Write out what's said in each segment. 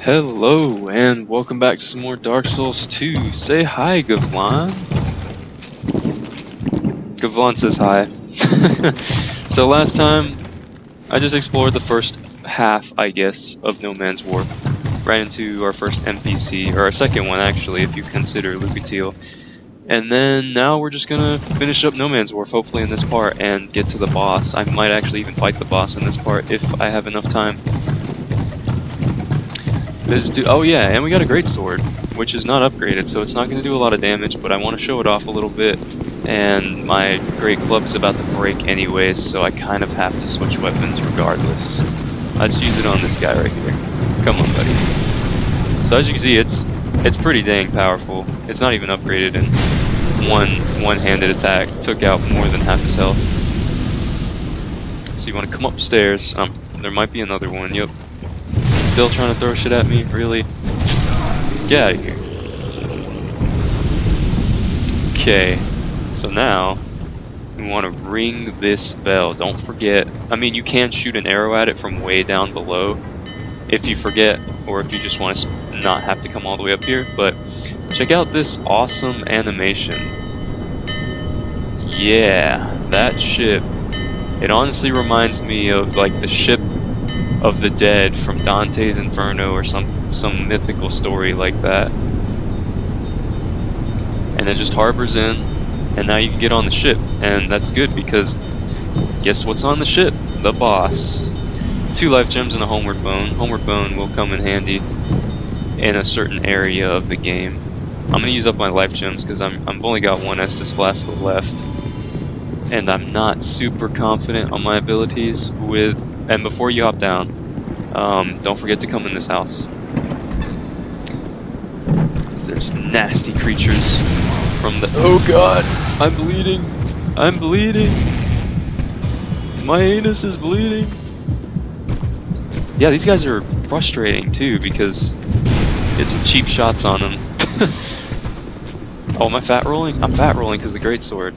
Hello, and welcome back to some more Dark Souls 2. Say hi, Gavlan. Gavlan says hi. So last time, I just explored the first half, I guess, of No Man's Wharf. Right into our first NPC, or our second one actually, if you consider Lucatiel. And then now we're just gonna finish up No Man's Wharf, hopefully in this part, and get to the boss. I might actually even fight the boss in this part if I have enough time. Oh yeah, and we got a great sword, which is not upgraded, so it's not going to do a lot of damage, but I want to show it off a little bit. And my great club is about to break anyways, so I kind of have to switch weapons regardless. Let's use it on this guy right here. Come on, buddy. So as you can see, it's pretty dang powerful. It's not even upgraded, and one-handed attack took out more than half his health. So you want to come upstairs. There might be another one. Yep. Still trying to throw shit at me? Really? Get out of here. Okay, so now we want to ring this bell. Don't forget. I mean, you can shoot an arrow at it from way down below if you forget, or if you just want to not have to come all the way up here. But check out this awesome animation. Yeah, that ship. It honestly reminds me of like the ship of the dead from Dante's Inferno or some mythical story like that. And it just harbors in, and now you can get on the ship, and that's good because guess what's on the ship? The boss. 2 life gems and a homeward bone. Homeward bone will come in handy in a certain area of the game. I'm gonna use up my life gems because I've only got 1 Estus Flask left, and I'm not super confident on my abilities with. And before you hop down, don't forget to come in this house. There's nasty creatures from the. Oh god! I'm bleeding! I'm bleeding! My anus is bleeding! Yeah, these guys are frustrating too because get some cheap shots on them. Oh, am I fat rolling? I'm fat rolling because of the greatsword.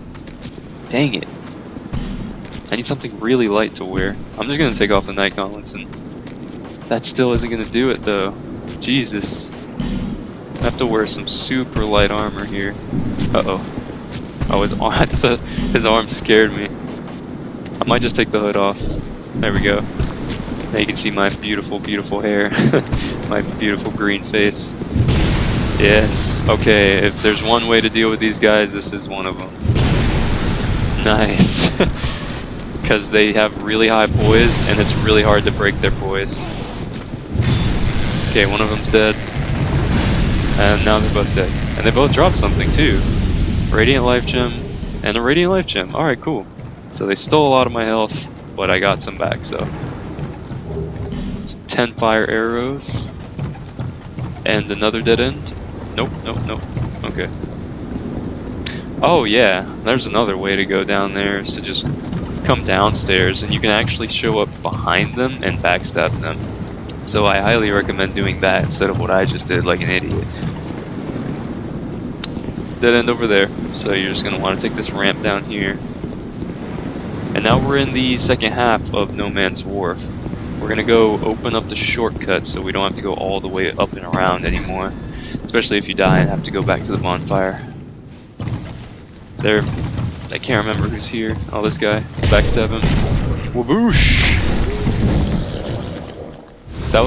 Dang it. I need something really light to wear. I'm just gonna take off the night gauntlets, and that still isn't gonna do it though. Jesus. I have to wear some super light armor here. Uh-oh. Oh, his arm scared me. I might just take the hood off. There we go. Now you can see my beautiful, beautiful hair. My beautiful green face. Yes. Okay, if there's one way to deal with these guys, this is one of them. Nice. Because they have really high poise, and it's really hard to break their poise. Okay, one of them's dead. And now they're both dead. And they both dropped something too. Radiant Life Gem and a Radiant Life Gem. Alright, cool. So they stole a lot of my health, but I got some back, so. It's 10 fire arrows. And another dead end. Nope, nope, nope. Okay. Oh yeah, there's another way to go down there, is to just come downstairs, and you can actually show up behind them and backstab them. So I highly recommend doing that instead of what I just did like an idiot. Dead end over there, so you're just going to want to take this ramp down here. And now we're in the second half of No Man's Wharf. We're going to go open up the shortcut so we don't have to go all the way up and around anymore. Especially if you die and have to go back to the bonfire. There. I can't remember who's here. Oh, this guy. Let's backstab him. Waboosh! That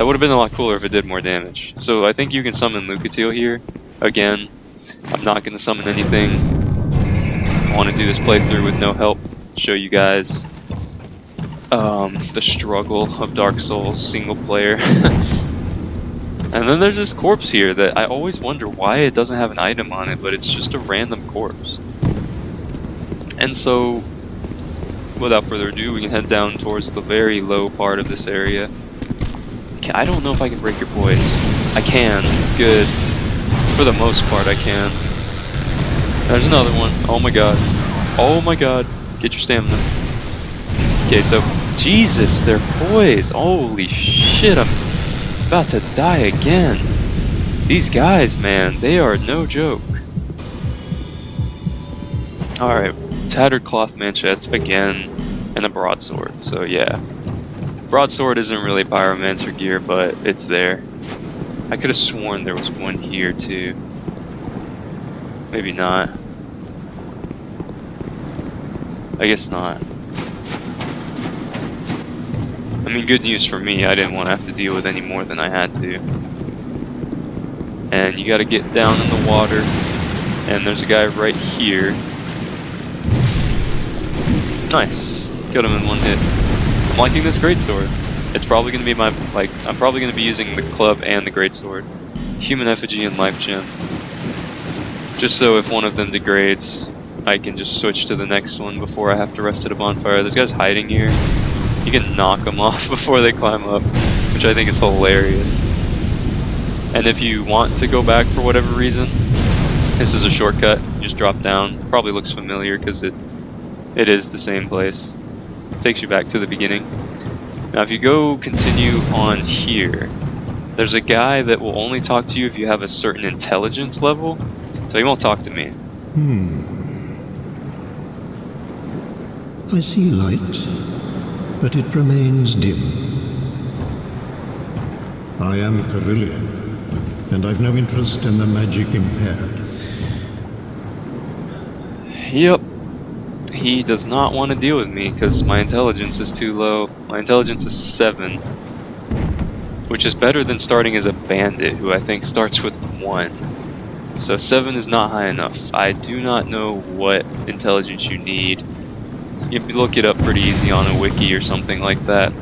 would have been a lot cooler if it did more damage. So I think you can summon Lucatiel here. Again, I'm not going to summon anything. I want to do this playthrough with no help. Show you guys the struggle of Dark Souls single player. And then there's this corpse here that I always wonder why it doesn't have an item on it, but it's just a random corpse. And so, without further ado, we can head down towards the very low part of this area. Okay, I don't know if I can break your poise. I can. Good. For the most part, I can. There's another one. Oh my god. Oh my god. Get your stamina. Okay, so, Jesus, their poise. Holy shit, I'm about to die again. These guys, man, they are no joke. Alright, tattered cloth manchettes again, and a broadsword, so yeah. Broadsword isn't really pyromancer gear, but it's there. I could have sworn there was one here too. Maybe not. I guess not. I mean, good news for me, I didn't want to have to deal with any more than I had to. And you gotta get down in the water, and there's a guy right here. Nice. Killed him in one hit. I'm liking this greatsword. It's probably gonna be my, I'm probably gonna be using the club and the greatsword. Human effigy and life gem. Just so if one of them degrades, I can just switch to the next one before I have to rest at a bonfire. This guy's hiding here. You can knock them off before they climb up, which I think is hilarious. And if you want to go back for whatever reason, this is a shortcut. You just drop down. Probably looks familiar because it is the same place. Takes you back to the beginning. Now if you go continue on here, there's a guy that will only talk to you if you have a certain intelligence level, so he won't talk to me. I see light, but it remains dim. I am Carillion, and I've no interest in the magic impaired. Yep. He does not want to deal with me because my intelligence is too low. My intelligence is 7, which is better than starting as a bandit, who I think starts with 1. So 7 is not high enough. I do not know what intelligence you need. You can look it up pretty easy on a wiki or something like that.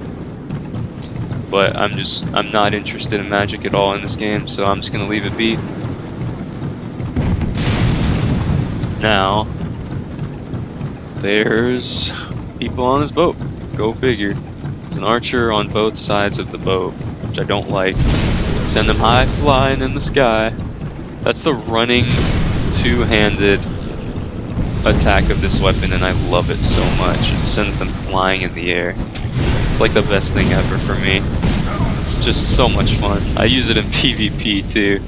But I'm not interested in magic at all in this game, so I'm just gonna leave it be. Now, there's people on this boat. Go figure. There's an archer on both sides of the boat, which I don't like. Send them high flying in the sky. That's the running two-handed attack of this weapon, and I love it so much. It sends them flying in the air. It's like the best thing ever for me. It's just so much fun. I use it in PvP too,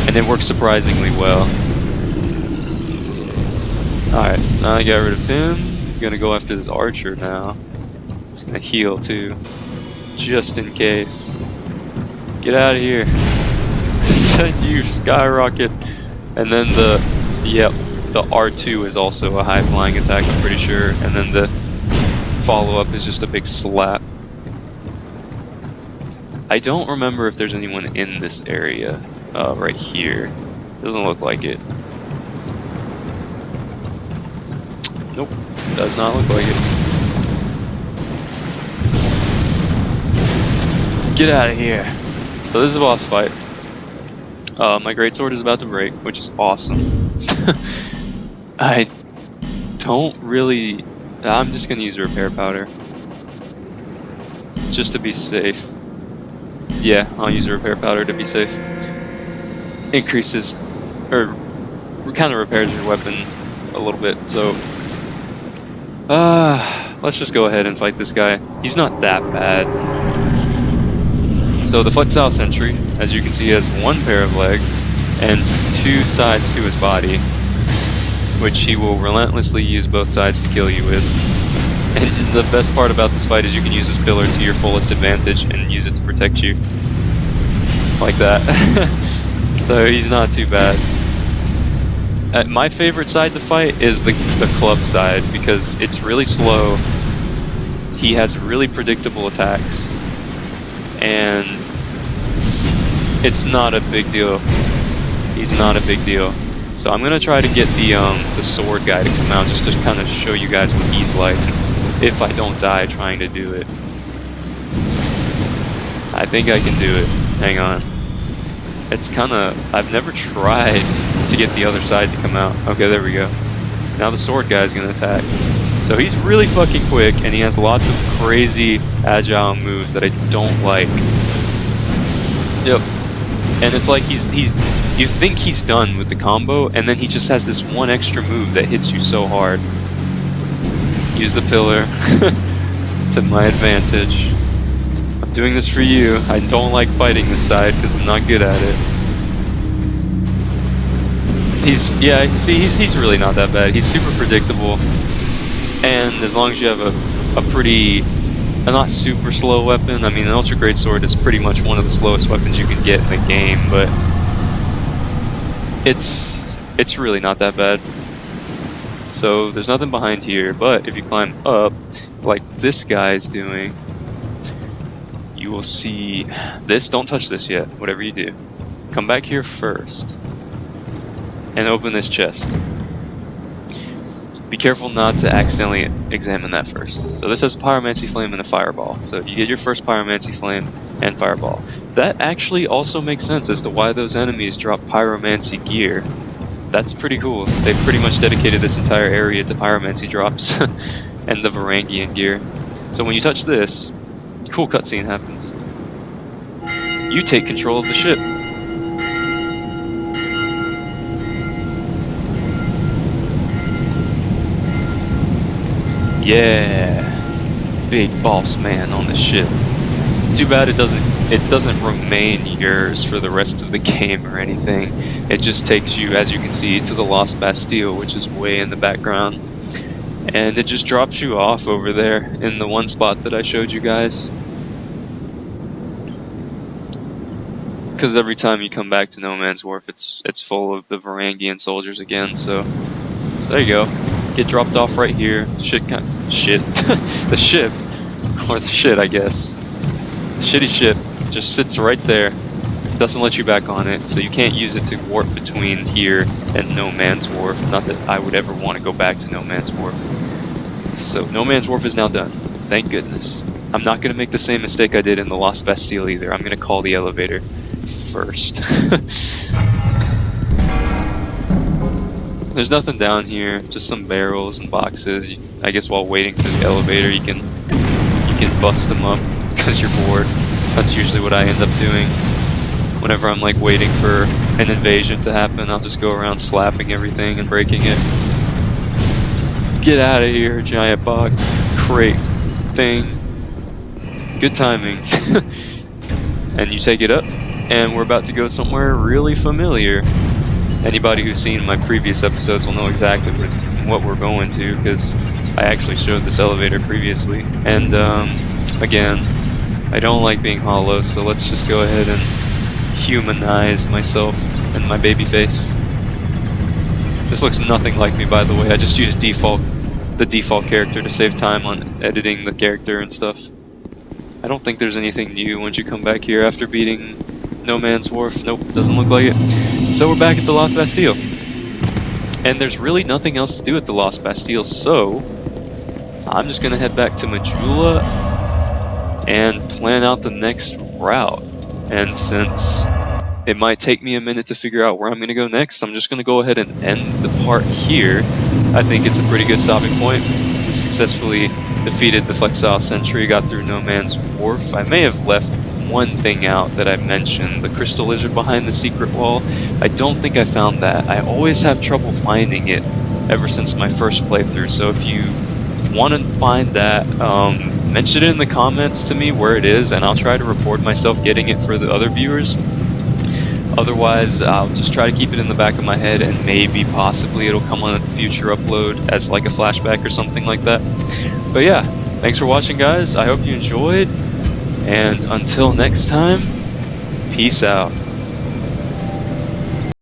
and it works surprisingly well. Alright, so now I got rid of him. I'm gonna go after this archer now. He's gonna heal too, just in case. Get out of here. Send you skyrocket. And then the R2 is also a high flying attack, I'm pretty sure. And then the follow-up is just a big slap. I don't remember if there's anyone in this area right here. Doesn't look like it. Nope, does not look like it. Get out of here. So this is a boss fight. My greatsword is about to break, which is awesome. I don't really... I'm just gonna use a repair powder. Just to be safe. Yeah, I'll use a repair powder to be safe. Increases, or kind of repairs your weapon a little bit, so... let's just go ahead and fight this guy. He's not that bad. So the Flexile Sentry, as you can see, has 1 pair of legs and 2 sides to his body, which he will relentlessly use both sides to kill you with. And the best part about this fight is you can use this pillar to your fullest advantage and use it to protect you. Like that. So he's not too bad. My favorite side to fight is the club side, because it's really slow. He has really predictable attacks. And it's not a big deal. He's not a big deal. So I'm gonna try to get the sword guy to come out just to kind of show you guys what he's like, if I don't die trying to do it. I think I can do it. Hang on. It's kind of... I've never tried to get the other side to come out. Okay, there we go. Now the sword guy's gonna attack. So he's really fucking quick, and he has lots of crazy agile moves that I don't like. Yep. And it's like you think he's done with the combo, and then he just has this one extra move that hits you so hard. Use the pillar to my advantage. I'm doing this for you. I don't like fighting this side because I'm not good at it. He's really not that bad. He's super predictable, and as long as you have a pretty a not super slow weapon. I mean, an ultra greatsword is pretty much one of the slowest weapons you can get in the game, but it's really not that bad. So there's nothing behind here, but if you climb up, like this guy's doing, you will see this. Don't touch this yet, whatever you do. Come back here first, and open this chest. Be careful not to accidentally examine that first. So this has a pyromancy flame and a fireball. So you get your first pyromancy flame and fireball. That actually also makes sense as to why those enemies drop pyromancy gear. That's pretty cool. They pretty much dedicated this entire area to pyromancy drops and the Varangian gear. So when you touch this, cool cutscene happens. You take control of the ship. Yeah, big boss man on the ship. Too bad it doesn't remain yours for the rest of the game or anything. It just takes you, as you can see, to the Lost Bastille, which is way in the background, and it just drops you off over there in the one spot that I showed you guys. Because every time you come back to No Man's Wharf, it's full of the Varangian soldiers again. So there you go. Get dropped off right here. The ship, or the shit, I guess. The shitty ship just sits right there. Doesn't let you back on it, so you can't use it to warp between here and No Man's Wharf. Not that I would ever want to go back to No Man's Wharf. So No Man's Wharf is now done. Thank goodness. I'm not going to make the same mistake I did in the Lost Bastille either. I'm going to call the elevator first. There's nothing down here, just some barrels and boxes. I guess while waiting for the elevator, you can bust them up because you're bored. That's usually what I end up doing. Whenever I'm like waiting for an invasion to happen, I'll just go around slapping everything and breaking it. Get out of here, giant box crate thing. Good timing. And you take it up, and we're about to go somewhere really familiar. Anybody who's seen my previous episodes will know exactly what we're going to, because I actually showed this elevator previously. And again, I don't like being hollow, so let's just go ahead and humanize myself and my baby face. This looks nothing like me, by the way. I just used the default character to save time on editing the character and stuff. I don't think there's anything new once you come back here after beating No Man's Wharf. Nope, doesn't look like it. So we're back at the Lost Bastille. And there's really nothing else to do at the Lost Bastille, so I'm just gonna head back to Majula and plan out the next route. And since it might take me a minute to figure out where I'm gonna go next, I'm just gonna go ahead and end the part here. I think it's a pretty good stopping point. We successfully defeated the Flexile Sentry, got through No Man's Wharf. I may have left one thing out that I mentioned, the crystal lizard behind the secret wall. I don't think I found that. I always have trouble finding it ever since my first playthrough, so if you want to find that, mention it in the comments to me where it is, and I'll try to record myself getting it for the other viewers. Otherwise, I'll just try to keep it in the back of my head, and maybe possibly it'll come on a future upload as like a flashback or something like that. But yeah, thanks for watching, guys. I hope you enjoyed, and until next time, peace out.